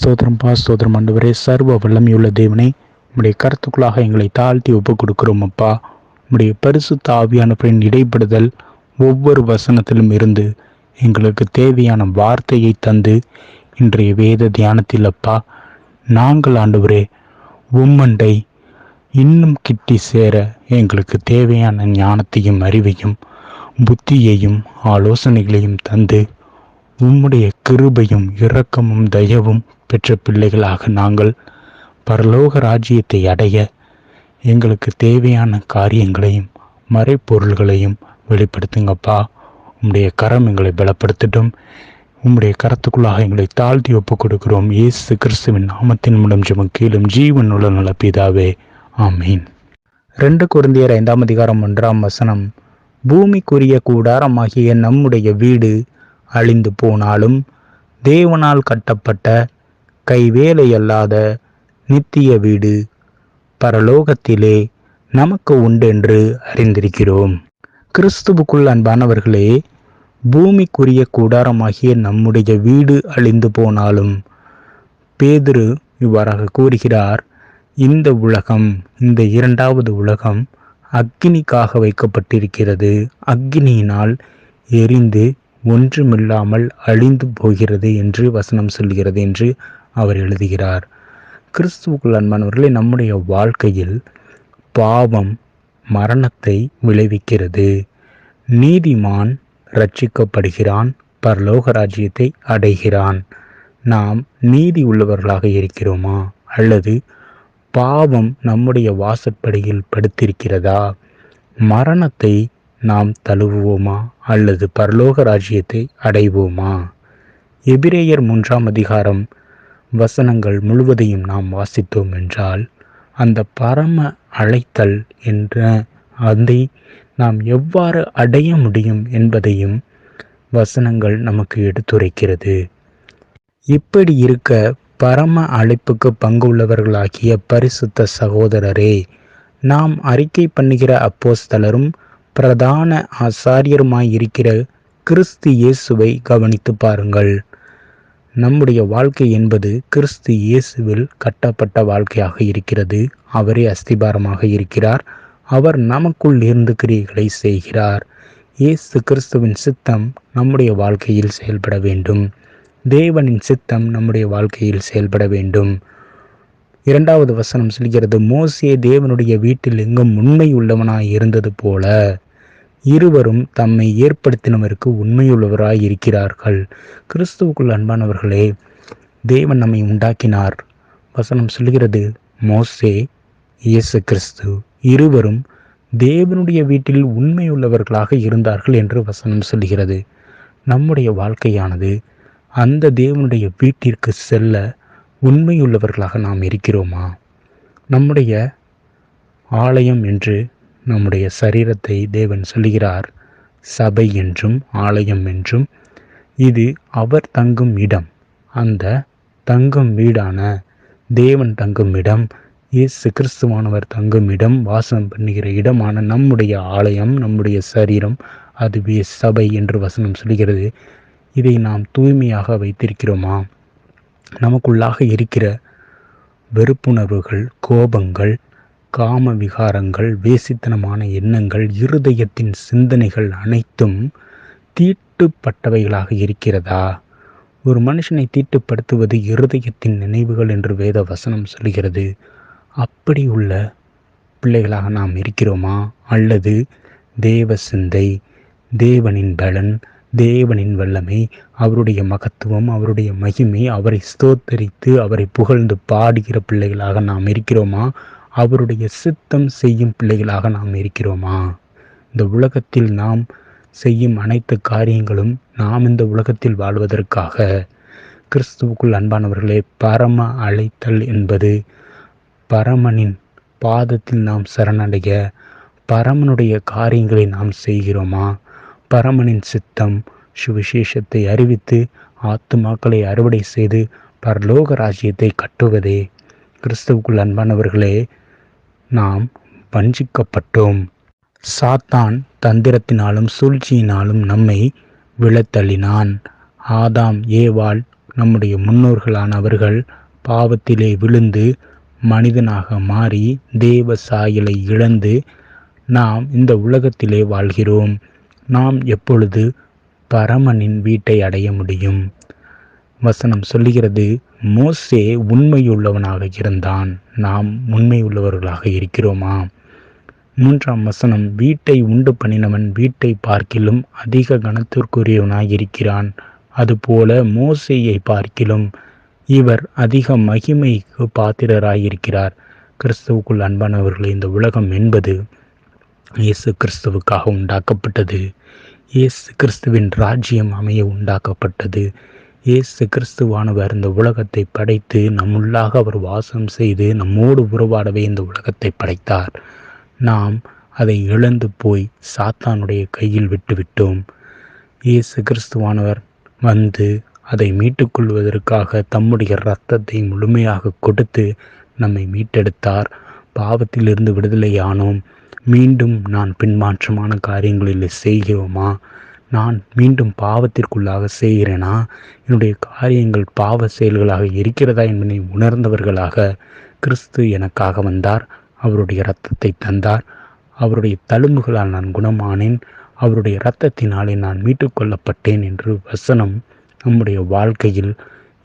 ஸ்தோத்திரம் ஆண்டவரே. சர்வ வல்லமையுள்ள தேவனே, உம்முடைய கருத்துக்களாக எங்களை தாழ்த்தி ஒப்புக் கொடுக்கிறோம் அப்பா. உம்முடைய பரிசுத்த ஆவியானவரின் இடைப்படுதல் ஒவ்வொரு வசனத்திலும் இருந்து எங்களுக்கு தேவையான வார்த்தையை தந்து இன்றைய வேத தியானத்தில் அப்பா நாங்கள் ஆண்டவரே உம்மண்டை இன்னும் கிட்டி சேர எங்களுக்கு தேவையான ஞானத்தையும் அறிவையும் புத்தியையும் ஆலோசனைகளையும் தந்து உம்முடைய கிருபையும் இரக்கமும் தயவும் பெற்ற பிள்ளைகளாக நாங்கள் பரலோக ராஜ்யத்தை அடைய எங்களுக்கு தேவையான காரியங்களையும் மறைப்பொருள்களையும் வெளிப்படுத்துங்கப்பா. உம்முடைய கரம் எங்களை பலப்படுத்தட்டும். உம்முடைய கரத்துக்குள்ளாக எங்களை தாழ்த்தி ஒப்புக் கொடுக்கிறோம். இயேசு கிறிஸ்துவின் நாமத்தின் மூலம் ஜெபம் கீழும் ஜீவன் உள்ள நல்ல பிதாவே, ஆமீன். 2 கொரிந்தியர் 5:1 பூமிக்குரிய கூடாரமாகிய நம்முடைய வீடு அழிந்து போனாலும் தேவனால் கட்டப்பட்ட கைவேலையல்லாத நித்திய வீடு பரலோகத்திலே நமக்கு உண்டென்று அறிந்திருக்கிறோம். கிறிஸ்துவுக்குள் அன்பானவர்களே, பூமிக்குரிய கூடாரமாகிய நம்முடைய வீடு அழிந்து போனாலும் பேதுரு இவ்வாறாக கூறுகிறார், இந்த உலகம், இந்த 2வது உலகம் அக்கினிக்காக வைக்கப்பட்டிருக்கிறது, அக்கினியினால் எரிந்து ஒன்றுமில்லாமல் அழிந்து போகிறது என்று வசனம் சொல்கிறது என்று அவர் எழுதுகிறார். கிறிஸ்துவுக்குள் அன்பானவர்களே, நம்முடைய வாழ்க்கையில் பாவம் மரணத்தை விளைவிக்கிறது. நீதிமான் ரட்சிக்கப்படுகிறான், பரலோக ராஜ்யத்தை அடைகிறான். நாம் நீதி உள்ளவர்களாக இருக்கிறோமா அல்லது பாவம் நம்முடைய வாசற்படியில் படுத்திருக்கிறதா? மரணத்தை நாம் தழுவுவோமா அல்லது பரலோக ராஜ்யத்தை அடைவோமா? எபிரேயர் 3 வசனங்கள் முழுவதையும் நாம் வாசித்தோம் என்றால் அந்த பரம அழைத்தல் என்ற அதை நாம் எவ்வாறு அடைய முடியும் என்பதையும் வசனங்கள் நமக்கு எடுத்துரைக்கிறது. இப்படி இருக்க பரம அழைப்புக்கு பங்கு உள்ளவர்களாகிய பரிசுத்த சகோதரரே, நாம் அறிக்கை பண்ணுகிற அப்போஸ்தலரும் பிரதான ஆசாரியருமாயிருக்கிற கிறிஸ்து இயேசுவை கவனித்து பாருங்கள். நம்முடைய வாழ்க்கை என்பது கிறிஸ்து இயேசுவில் கட்டப்பட்ட வாழ்க்கையாக இருக்கிறது. அவரே அஸ்திபாரமாக இருக்கிறார். அவர் நமக்குள் இருந்து கிரியைகளை செய்கிறார். இயேசு கிறிஸ்துவின் சித்தம் நம்முடைய வாழ்க்கையில் செயல்பட வேண்டும். தேவனின் சித்தம் நம்முடைய வாழ்க்கையில் செயல்பட வேண்டும். 2வது வசனம் சொல்கிறது, மோசே தேவனுடைய வீட்டில் எங்கும் உண்மை உள்ளவனாய் இருந்தது போல இருவரும் தம்மை ஏற்படுத்தினவருக்கு உண்மையுள்ளவராய் இருக்கிறார்கள். கிறிஸ்துவுக்குள் அன்பானவர்களே, தேவன் நம்மை உண்டாக்கினார். வசனம் சொல்கிறது, மோசே, இயேசு கிறிஸ்து இருவரும் தேவனுடைய வீட்டில் உண்மையுள்ளவர்களாக இருந்தார்கள் என்று வசனம் சொல்கிறது. நம்முடைய வாழ்க்கையானது அந்த தேவனுடைய வீட்டிற்கு செல்ல உண்மையுள்ளவர்களாக நாம் இருக்கிறோமா? நம்முடைய ஆலயம் என்று நம்முடைய சரீரத்தை தேவன் சொல்கிறார், சபை என்றும் ஆலயம் என்றும். இது அவர் தங்கும் இடம். அந்த தங்கும் வீடான தேவன் தங்கும் இடம், இயேசு கிறிஸ்துவானவர் தங்கும் இடம், வாசம் பண்ணுகிற இடமான நம்முடைய ஆலயம், நம்முடைய சரீரம், அதுவே சபை என்று வசனம் சொல்கிறது. இதை நாம் தூய்மையாக வைத்திருக்கிறோமா? நமக்குள்ளாக இருக்கிற வெறுப்புணர்வுகள், கோபங்கள், காம விகாரங்கள், வேசித்தனமான எண்ணங்கள், இருதயத்தின் சிந்தனைகள் அனைத்தும் தீட்டுப்பட்டவைகளாக இருக்கிறதா? ஒரு மனுஷனை தீட்டுப்படுத்துவது இருதயத்தின் நினைவுகள் என்று வேத வசனம் சொல்கிறது. அப்படி உள்ள பிள்ளைகளாக நாம் இருக்கிறோமா? அல்லது தேவ சிந்தை, தேவனின் பலன், தேவனின் வல்லமை, அவருடைய மகத்துவம், அவருடைய மகிமை, அவரை ஸ்தோத்தரித்து அவரை புகழ்ந்து பாடுகிற பிள்ளைகளாக நாம் இருக்கிறோமா? அவருடைய சித்தம் செய்யும் பிள்ளைகளாக நாம் இருக்கிறோமா? இந்த உலகத்தில் நாம் செய்யும் அனைத்து காரியங்களும் நாம் இந்த உலகத்தில் வாழ்வதற்காக. கிறிஸ்துவுக்குள் அன்பானவர்களே, பரம அழைத்தல் என்பது பரமனின் பாதத்தில் நாம் சரணடைய, பரமனுடைய காரியங்களை நாம் செய்கிறோமா? பரமனின் சித்தம், சுவிசேஷத்தை அறிவித்து ஆத்துமாக்களை அறுவடை செய்து பரலோக ராஜ்யத்தை கட்டுவதே. கிறிஸ்துவுக்குள் அன்பானவர்களே, நாம் வஞ்சிக்கப்பட்டோம். சாத்தான் தந்திரத்தினாலும் சூழ்ச்சியினாலும் நம்மை விழத்தள்ளினான். ஆதாம் ஏவாள் நம்முடைய முன்னோர்களானவர்கள் பாவத்திலே விழுந்து மனிதனாக மாறி தேவ சாயலை இழந்து நாம் இந்த உலகத்திலே வாழ்கிறோம். நாம் எப்பொழுது பரமனின் வீட்டை அடைய முடியும்? வசனம் சொல்லுகிறது, மோசே உண்மையுள்ளவனாக இருந்தான். நாம் உண்மையுள்ளவர்களாக இருக்கிறோமா? 3ஆம் வசனம், வீட்டை உண்டு பண்ணினவன் வீட்டை பார்க்கிலும் அதிக கனத்திற்குரியவனாய் இருக்கிறான். அதுபோல மோசேயை பார்க்கிலும் இவர் அதிக மகிமைக்கு பாத்திரராயிருக்கிறார். கிறிஸ்துவுக்குள் அன்பானவர்களே, இந்த உலகம் என்பது இயேசு கிறிஸ்துவுக்காக உண்டாக்கப்பட்டது. இயேசு கிறிஸ்துவின் ராஜ்யம் அமைய உண்டாக்கப்பட்டது. இயேசு கிறிஸ்துவானவர் இந்த உலகத்தை படைத்து நம்முள்ளாக அவர் வாசம் செய்து நம்மோடு உறவாடவே இந்த உலகத்தை படைத்தார். நாம் அதை இழந்து போய் சாத்தானுடைய கையில் விட்டுவிட்டோம். இயேசு கிறிஸ்துவானவர் வந்து அதை மீட்டுக்கொள்வதற்காக தம்முடைய இரத்தத்தை முழுமையாக கொடுத்து நம்மை மீட்டெடுத்தார். பாவத்திலிருந்து விடுதலையானோம். மீண்டும் நான் பின்மாற்றமான காரியங்களில் செய்கிறோமா? நான் மீண்டும் பாவத்திற்குள்ளாக செய்கிறேனா? என்னுடைய காரியங்கள் பாவ செயல்களாக இருக்கிறதா என்பதை உணர்ந்தவர்களாக கிறிஸ்து எனக்காக வந்தார். அவருடைய இரத்தத்தை தந்தார். அவருடைய தழும்புகளால் நான் குணமானேன். அவருடைய இரத்தத்தினாலே நான் மீட்டுக்கொள்ளப்பட்டேன் என்று வசனம் நம்முடைய வாழ்க்கையில்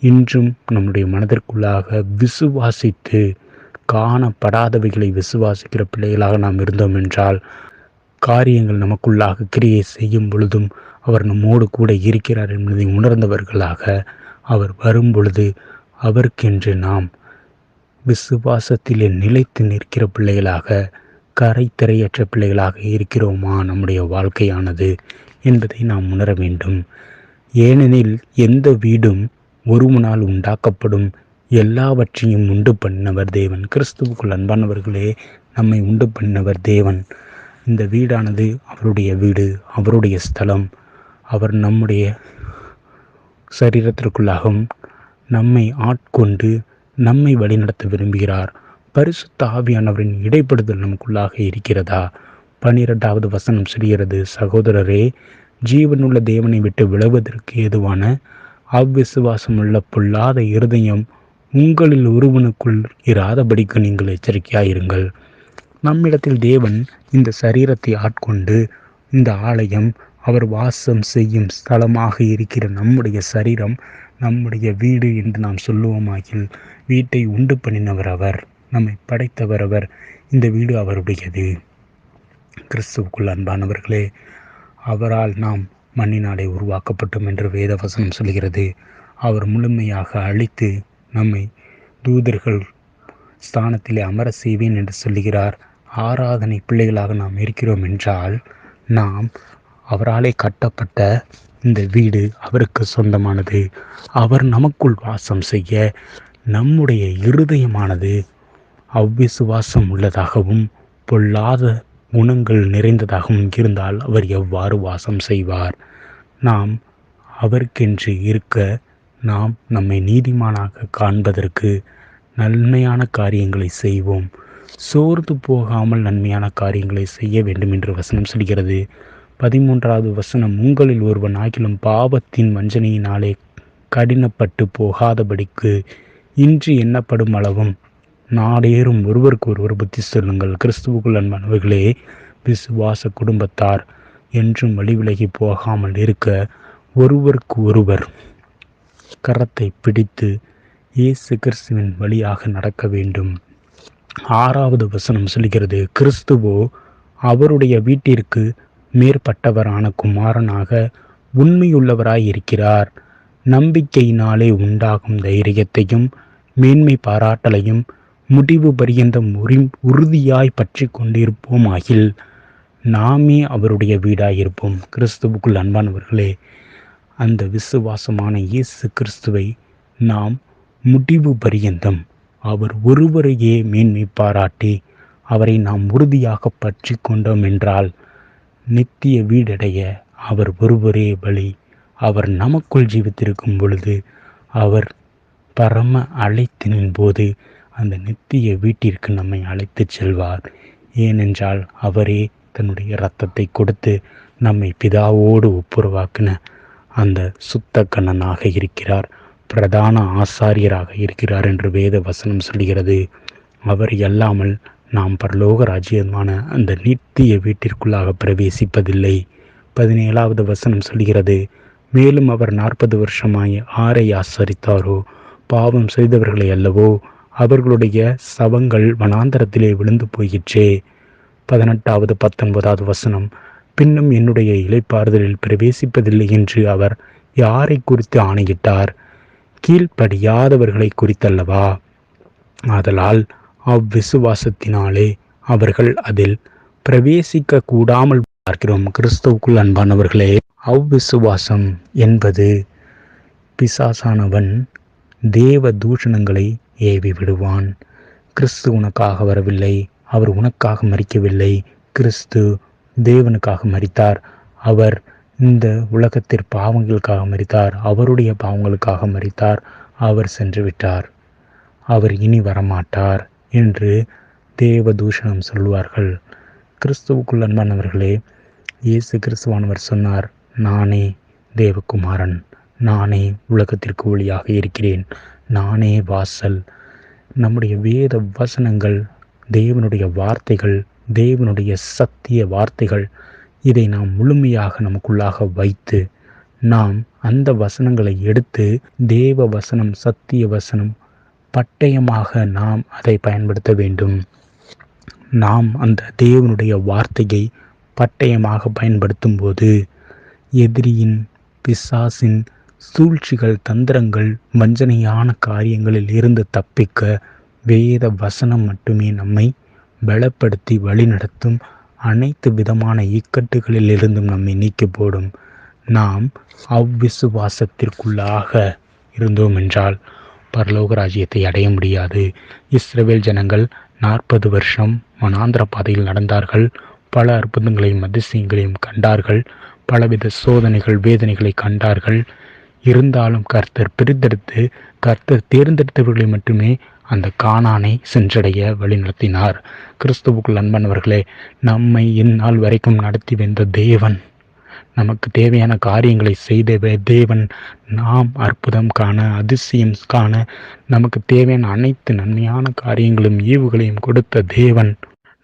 இன்றும் நம்முடைய மனதிற்குள்ளாக விசுவாசித்து காணப்படாதவைகளை விசுவாசிக்கிற பிள்ளைகளாக நாம் இருந்தோம் என்றால், காரியங்கள் நமக்குள்ளாக கிரியை செய்யும் பொழுதும் அவர் நம்மோடு கூட இருக்கிறார் என்பதை உணர்ந்தவர்களாக அவர் வரும் பொழுது அவருக்கென்று நாம் விசுவாசத்திலே நிலைத்து நிற்கிற பிள்ளைகளாக, கரை திரையற்ற பிள்ளைகளாக இருக்கிறோமா நம்முடைய வாழ்க்கையானது என்பதை நாம் உணர வேண்டும். ஏனெனில் எந்த வீடும் ஒருவனால் உண்டாக்கப்படும். எல்லாவற்றையும் உண்டு பண்ணினவர் தேவன். கிறிஸ்துவுக்குள் அன்பானவர்களே, நம்மை உண்டு பண்ணினவர் தேவன். இந்த வீடானது அவருடைய வீடு, அவருடைய ஸ்தலம். அவர் நம்முடைய சரீரத்திற்குள்ளாகவும் நம்மை ஆட்கொண்டு நம்மை வழிநடத்த விரும்புகிறார். பரிசுத்த ஆவியானவரின் இடைப்படுதல் நமக்குள்ளாக இருக்கிறதா? 12வது வசனம் சொல்கிறது, சகோதரரே, ஜீவனுள்ள தேவனை விட்டு விலகுவதற்கு ஏதுவான அவ்விசுவாசமுள்ள பொல்லாத இருதயம் உங்களில் ஒருவனுக்குள் இராதபடிக்கு நீங்கள் எச்சரிக்கையாயிருங்கள். நம்மிடத்தில் தேவன் இந்த சரீரத்தை ஆட்கொண்டு இந்த ஆலயம் அவர் வாசம் செய்யும் ஸ்தலமாக இருக்கிற நம்முடைய சரீரம் நம்முடைய வீடு என்று நாம் சொல்லுவோமாகில், வீட்டை உண்டு பண்ணினவர் அவர், நம்மை படைத்தவர் அவர், இந்த வீடு அவருடையது. கிறிஸ்துவுக்குள் அன்பானவர்களே, அவரால் நாம் மண்ணினாலே உருவாக்கப்பட்டோம் என்று வேதவசனம் சொல்கிறது. அவர் முழுமையாக அழித்து நம்மை தூதர்கள் ஸ்தானத்திலே அமர செய்வேன் என்று சொல்லுகிறார். ஆராதனை பிள்ளைகளாக நாம் இருக்கிறோம் என்றால், நாம் அவராலே கட்டப்பட்ட இந்த வீடு அவருக்கு சொந்தமானது. அவர் நமக்குள் வாசம் செய்ய நம்முடைய இருதயமானது அவ்விசுவாசம் உள்ளதாகவும் பொல்லாத குணங்கள் நிறைந்ததாகவும் இருந்தால் அவர் எவ்வாறு வாசம் செய்வார்? நாம் அவருக்கென்று இருக்க, நாம் நம்மை நீதிமானாக காண்பதற்கு நன்மையான காரியங்களை செய்வோம். சோர்ந்து போகாமல் நன்மையான காரியங்களை செய்ய வேண்டும் என்று வசனம் சொல்கிறது. 13வது வசனம், உங்களில் ஒருவன் ஆகிலும் பாவத்தின் வஞ்சனையினாலே கடினப்பட்டு போகாதபடிக்கு இன்று எண்ணப்படும் அளவும் நாடேறும் ஒருவருக்கு ஒருவர் புத்தி சொல்லுங்கள். கிறிஸ்துவுக்குள் அன்பானவர்களே, விசுவாச குடும்பத்தார் என்றும் வழிவிலகி போகாமல் இருக்க ஒருவருக்கு ஒருவர் கரத்தை பிடித்து இயேசு கிறிஸ்துவின் வழியாக நடக்க வேண்டும். 6வது வசனம் சொல்கிறது, கிறிஸ்துவோ அவருடைய வீட்டிற்கு மேற்பட்டவரான குமாரனாக உண்மையுள்ளவராய் இருக்கிறார். நம்பிக்கையினாலே உண்டாகும் தைரியத்தையும் மேன்மை பாராட்டலையும் முடிவு பரியந்தம் உறுதியாய் பற்றி கொண்டிருப்போமாகில் நாமே அவருடைய வீடாயிருப்போம். கிறிஸ்துவுக்குள் அன்பானவர்களே, அந்த விசுவாசமான இயேசு கிறிஸ்துவை நாம் முடிவு பரியந்தம் அவர் ஒருவரையே மேன்மை பாராட்டி அவரை நாம் உறுதியாக பற்றி கொண்டோம் என்றால் நித்திய வீடடைய அவர் ஒருவரே பலி. அவர் நமக்குள் ஜீவித்திருக்கும் பொழுது அவர் பரம அழைத்தினின் போது அந்த நித்திய வீட்டிற்கு நம்மை அழைத்து செல்வார். ஏனென்றால் அவரே தன்னுடைய இரத்தத்தை கொடுத்து நம்மை பிதாவோடு ஒப்புரவாக்கின அந்த சுத்த கண்ணனாக இருக்கிறார். பிரதான ஆசாரியராக இருக்கிறார் என்று வேத வசனம் சொல்கிறது. அவர் அல்லாமல் நாம் பரலோக ராஜ்யமான அந்த நித்திய வீட்டிற்குள்ளாக பிரவேசிப்பதில்லை. 17வது வசனம் சொல்கிறது, மேலும் அவர் 40 வருஷமாய் ஆரை ஆசரித்தாரோ, பாவம் செய்தவர்களை அல்லவோ, அவர்களுடைய சவங்கள் வனாந்தரத்திலே விழுந்து போயிற்றே. 18வது 19வது வசனம், பின்னும் என்னுடைய இளைப்பாறுதலில் பிரவேசிப்பதில்லை என்று அவர் யாரை குறித்து ஆணையிட்டார்? கீழ்ப்படியாதவர்களை குறித்தல்லவா? ஆதலால் அவ்விசுவாசத்தினாலே அவர்கள் அதில் பிரவேசிக்க கூடாமல் பார்க்கிறோம். கிறிஸ்துவுக்குள் அன்பானவர்களே, அவ்விசுவாசம் என்பது பிசாசானவன் தேவ தூஷணங்களை ஏவி விடுவான். கிறிஸ்து உனக்காக வரவில்லை, அவர் உனக்காக மரிக்கவில்லை. கிறிஸ்து தேவனுக்காக மரித்தார். அவர் இந்த உலகத்திற்கு பாவங்களுக்காக மரித்தார். அவருடைய பாவங்களுக்காக மரித்தார். அவர் சென்று விட்டார், அவர் இனி வரமாட்டார் என்று தேவ தூஷணம் சொல்வார்கள். கிறிஸ்துவுக்குள் அன்பானவர்களே, இயேசு கிறிஸ்துவானவர் சொன்னார், நானே தேவகுமாரன், நானே உலகத்திற்கு ஒளியாக இருக்கிறேன், நானே வாசல். நம்முடைய வேத வசனங்கள் தேவனுடைய வார்த்தைகள், தேவனுடைய சத்திய வார்த்தைகள். இதை நாம் முழுமையாக நமக்குள்ளாக வைத்து நாம் அந்த வசனங்களை எடுத்து தேவ வசனம், சத்திய வசனம் பட்டயமாக நாம் அதை பயன்படுத்த வேண்டும். நாம் அந்த தேவனுடைய வார்த்தையை பட்டயமாக பயன்படுத்தும் போது எதிரியின், பிசாசின் சூழ்ச்சிகள், தந்திரங்கள், வஞ்சனையான காரியங்களில் இருந்து தப்பிக்க வேத வசனம் மட்டுமே நம்மை பலப்படுத்தி வழிநடத்தும். அனைத்து விதமான இக்கட்டுகளில் இருந்தும் நம்மை நீக்கி போடும். நாம் அவ்விசுவாசத்திற்குள்ளாக இருந்தோம் என்றால் பரலோக ராஜ்யத்தை அடைய முடியாது. இஸ்ரவேல் ஜனங்கள் 40 வருஷம் வனாந்திர பாதையில் நடந்தார்கள். பல அற்புதங்களையும் அதிசயங்களையும் கண்டார்கள். பலவித சோதனைகள், வேதனைகளை கண்டார்கள். இருந்தாலும் கர்த்தர் தேர்ந்தெடுத்தவர்களை மட்டுமே அந்த கானானை சென்றடைய வழிநடத்தினார். கிறிஸ்துவுக்குள் அன்பானவர்களே, நம்மை இந்நாள் வரைக்கும் நடத்தி வந்த தேவன், நமக்கு தேவையான காரியங்களை செய்த தேவன், நாம் அற்புதம் காண, அதிசயம் காண, நமக்கு தேவையான அனைத்து நன்மையான காரியங்களும் ஈவுகளையும் கொடுத்த தேவன்,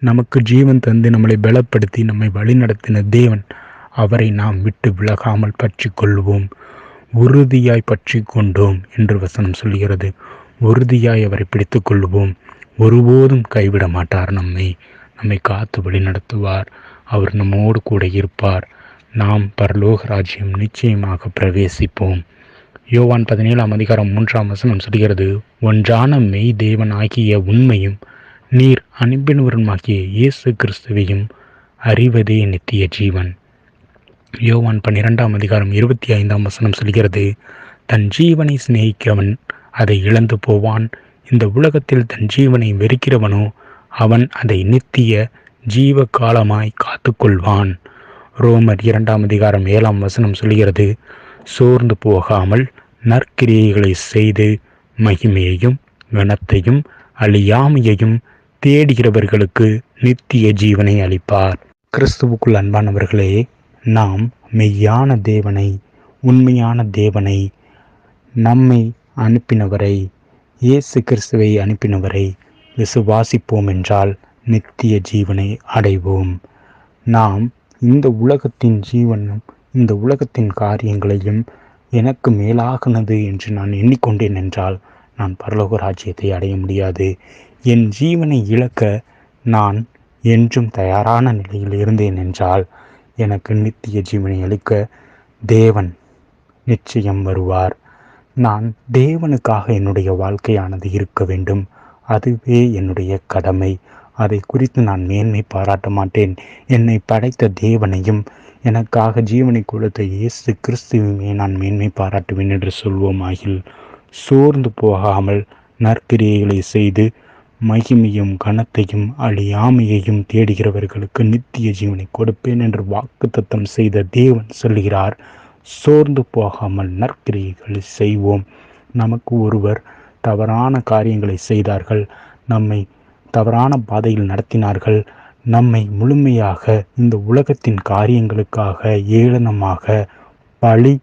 நமக்கு ஜீவன் தந்து நம்மளை பலப்படுத்தி நம்மை வழிநடத்தின தேவன், அவரை நாம் விட்டு விலகாமல் பற்றி கொள்வோம். உறுதியாய் பற்றி கொண்டோம் என்று வசனம் சொல்கிறது. உறுதியாய் அவரை பிடித்து கொள்வோம். ஒருபோதும் கைவிட மாட்டார். நம்மை காத்து வழி நடத்துவார். அவர் நம்மோடு கூட இருப்பார். நாம் பரலோக ராஜ்யம் நிச்சயமாக பிரவேசிப்போம். யோவான் 17ஆம் அதிகாரம் 3ஆம் வசனம் சொல்கிறது, ஒன்றான மெய் தேவன் ஆகிய உண்மையும் நீர் அனுப்பினவருமாகிய இயேசு கிறிஸ்துவையும் அறிவதே நித்திய ஜீவன். யோவான் 12ஆம் அதிகாரம் 25ஆம் வசனம் சொல்கிறது, தன் ஜீவனை சிநேகிக்கிறவன் அதை இழந்து போவான். இந்த உலகத்தில் தன் ஜீவனை வெறுக்கிறவனோ அவன் அதை நித்திய ஜீவ காலமாய் காத்து கொள்வான். ரோமர் 2ஆம் அதிகாரம் 7ஆம் வசனம் சொல்கிறது, சோர்ந்து போகாமல் நற்கிரியைகளை செய்து மகிமையையும் கனத்தையும் அழியாமையையும் தேடுகிறவர்களுக்கு நித்திய ஜீவனை அளிப்பார். கிறிஸ்துவுக்குள் அன்பானவர்களே, நாம் மெய்யான தேவனை, உண்மையான தேவனை, நம்மை அனுப்பினவரை, இயேசு கிறிஸ்துவை அனுப்பினவரை விசுவாசிப்போம் என்றால் நித்திய ஜீவனை அடைவோம். நாம் இந்த உலகத்தின் ஜீவனும் இந்த உலகத்தின் காரியங்களையும் எனக்கு மேலாகனது என்று நான் எண்ணிக்கொண்டேன் என்றால் நான் பரலோக ராஜ்யத்தை அடைய முடியாது. என் ஜீவனை இழக்க நான் என்றும் தயாரான நிலையில் இருந்தேன் என்றால் எனக்கு நித்திய ஜீவனை அளிக்க தேவன் நிச்சயம் வருவார். நான் தேவனுக்காக என்னுடைய வாழ்க்கையானது இருக்க வேண்டும். அதுவே என்னுடைய கடமை. அதை குறித்து நான் மேன்மை பாராட்ட மாட்டேன். என்னை படைத்த தேவனையும் எனக்காக ஜீவனை கொடுத்த இயேசு கிறிஸ்துவையுமே நான் மேன்மை பாராட்டுவேன் என்று சொல்வோம். ஆகில் சோர்ந்து போகாமல் நற்கிரியைகளை செய்து மகிமையும் கனத்தையும் அழியாமையையும் தேடுகிறவர்களுக்கு நித்திய ஜீவனை கொடுப்பேன் என்று வாக்குத்தத்தம் செய்த தேவன் சொல்கிறார். சோர்ந்து போகாமல் நற்கிரியைகளை செய்வோம். நமக்கு ஒருவர் தவறான காரியங்களை செய்தார்கள், நம்மை தவறான பாதையில் நடத்தினார்கள், நம்மை முழுமையாக இந்த உலகத்தின் காரியங்களுக்காக ஏளனமாக பழி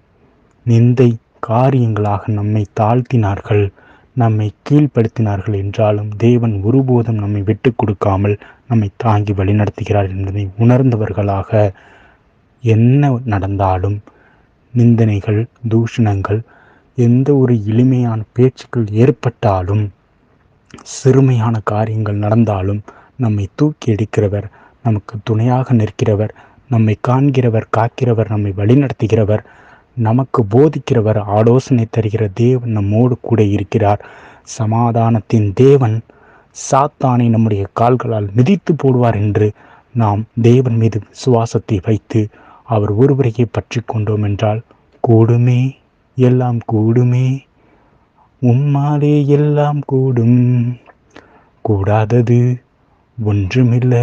நிந்தை காரியங்களாக நம்மை தாழ்த்தினார்கள், நம்மை கீழ்ப்படுத்தினார்கள் என்றாலும் தேவன் ஒருபோதும் நம்மை விட்டு கொடுக்காமல் நம்மை தாங்கி வழிநடத்துகிறார் என்பதை உணர்ந்தவர்களாக என்ன நடந்தாலும் நிந்தனைகள், தூஷணங்கள், எந்த ஒரு எளிமையான பேச்சுக்கள் ஏற்பட்டாலும், சிறுமையான காரியங்கள் நடந்தாலும் நம்மை தூக்கி எடுக்கிறவர், நமக்கு துணையாக நிற்கிறவர், நம்மை காண்கிறவர், காக்கிறவர், நம்மை வழிநடத்துகிறவர், நமக்கு போதிக்கிறவர், ஆலோசனை தருகிற தேவன் நம்மோடு கூட இருக்கிறார். சமாதானத்தின் தேவன் சாத்தானை நம்முடைய கால்களால் மிதித்து போடுவார் என்று நாம் தேவன் மீது விசுவாசத்தை வைத்து அவர் ஒருவரையே பற்றி கொண்டோம் என்றால் கூடுமே, எல்லாம் கூடுமே, உம்மாலே எல்லாம் கூடும், கூடாதது ஒன்றுமில்லை,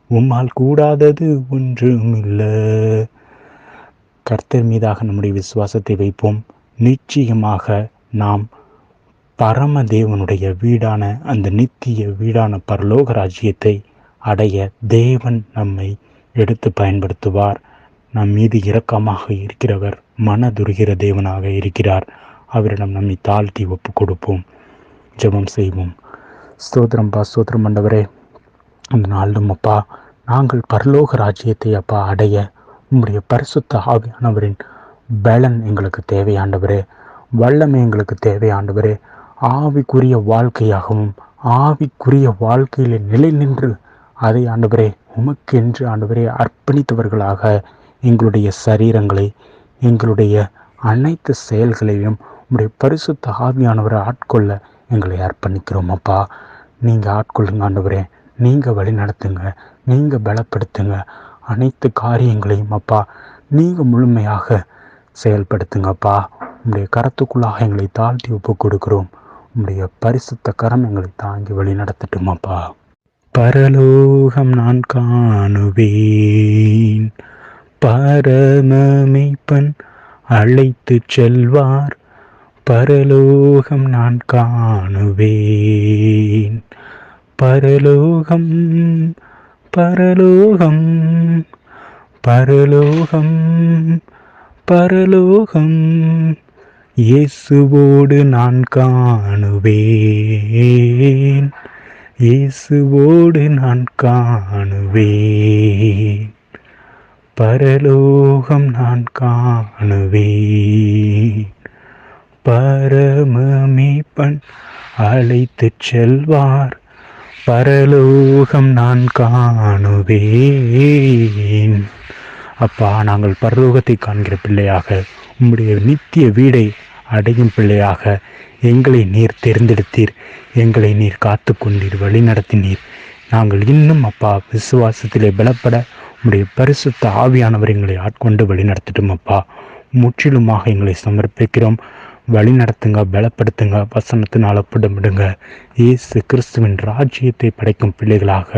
உம்மால் கூடாதது ஒன்றுமில்லை. கர்த்தர் மீதாக நம்முடைய விசுவாசத்தை வைப்போம். நிச்சயமாக நாம் பரம தேவனுடைய வீடான அந்த நித்திய வீடான பரலோக ராஜ்யத்தை அடைய தேவன் நம்மை எடுத்து பயன்படுத்துவார். நம் மீது இரக்கமாக இருக்கிறவர் மனதுருகிற தேவனாக இருக்கிறார். அவரிடம் நம்மை தாழ்த்தி ஒப்பு கொடுப்போம். ஜெபம் செய்வோம். ஸ்தோத்திரம்பா, ஸ்தோத்திரம் ஆண்டவரே. அந்த நாளும் அப்பா, நாங்கள் பரலோக ராஜ்யத்தை அப்பா அடைய உம்முடைய பரிசுத்த ஆவியானவரின் பலன் எங்களுக்கு தேவையாண்டவரே, வல்லமை எங்களுக்கு தேவையாண்டவரே. ஆவிக்குரிய வாழ்க்கையாகவும் ஆவிக்குரிய வாழ்க்கையில் நிலை நின்று அதை ஆண்டவரே உமக்கென்று ஆண்டவரே அர்ப்பணித்தவர்களாக எங்களுடைய சரீரங்களை, எங்களுடைய அனைத்து செயல்களையும் உம்முடைய பரிசுத்த ஆவியானவரை ஆட்கொள்ள எங்களை அர்ப்பணிக்கிறோம் அப்பா. நீங்கள் ஆட்கொள்ளுங்க ஆண்டவரே, நீங்கள் வழி நடத்துங்க, நீங்கள் பலப்படுத்துங்க. அனைத்து காரியங்களையும் அப்பா நீங்கள் முழுமையாக செயல்படுத்துங்கப்பா. உங்களுடைய கரத்துக்குள்ளாக எங்களை தாழ்த்தி ஒப்பு கொடுக்கிறோம். உங்களுடைய பரிசுத்த கரம் எங்களை தாங்கி வழி நடத்தட்டும் அப்பா. பரலோகம் நான் காணுவேன், பரமமெய்ப்பன் அழைத்து செல்வார். பரலோகம் நான் காணுவேன், பரலோகம், பரலோகம், பரலோகம், பரலோகம், இயேசுவோடு நான் காணுவேன், இயேசுவோடு நான் காணுவேன். பரலோகம் நான் காணுவேன், பரமமெய்ப்பன் அழைத்து செல்வார். பரலோகம் நான் காணுவேன். அப்பா, நாங்கள் பரலோகத்தை காண்கிற பிள்ளையாக, உம்முடைய நித்திய வீடை அடையும் பிள்ளையாக எங்களை நீர் தேர்ந்தெடுத்தீர், எங்களை நீர் காத்து கொண்டீர், வழி நடத்தினீர். நாங்கள் இன்னும் அப்பா விசுவாசத்திலே பலப்பட உம்முடைய பரிசுத்த ஆவியானவர் எங்களை ஆட்கொண்டு வழி நடத்தட்டும் அப்பா. முற்றிலுமாக எங்களை சமர்ப்பிக்கிறோம். வழி நடத்துங்க, பலப்படுத்துங்க, வசனத்தினால் புடமிடுங்க. இயேசு கிறிஸ்துவின் ராஜ்யத்தை படைக்கும் பிள்ளைகளாக,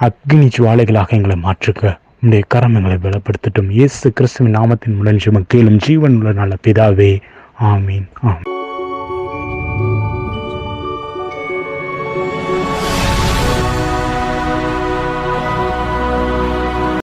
அக்னி ஜுவாலைகளாக எங்களை மாற்றுங்க. உம்முடைய கரம் எங்களை பலப்படுத்தட்டும். இயேசு கிறிஸ்துவின் நாமத்தின் மூலம் ஜெபம் கேளும் ஜீவன் உள்ள நல்ல பிதாவே. ஆமீன், ஆமீன்.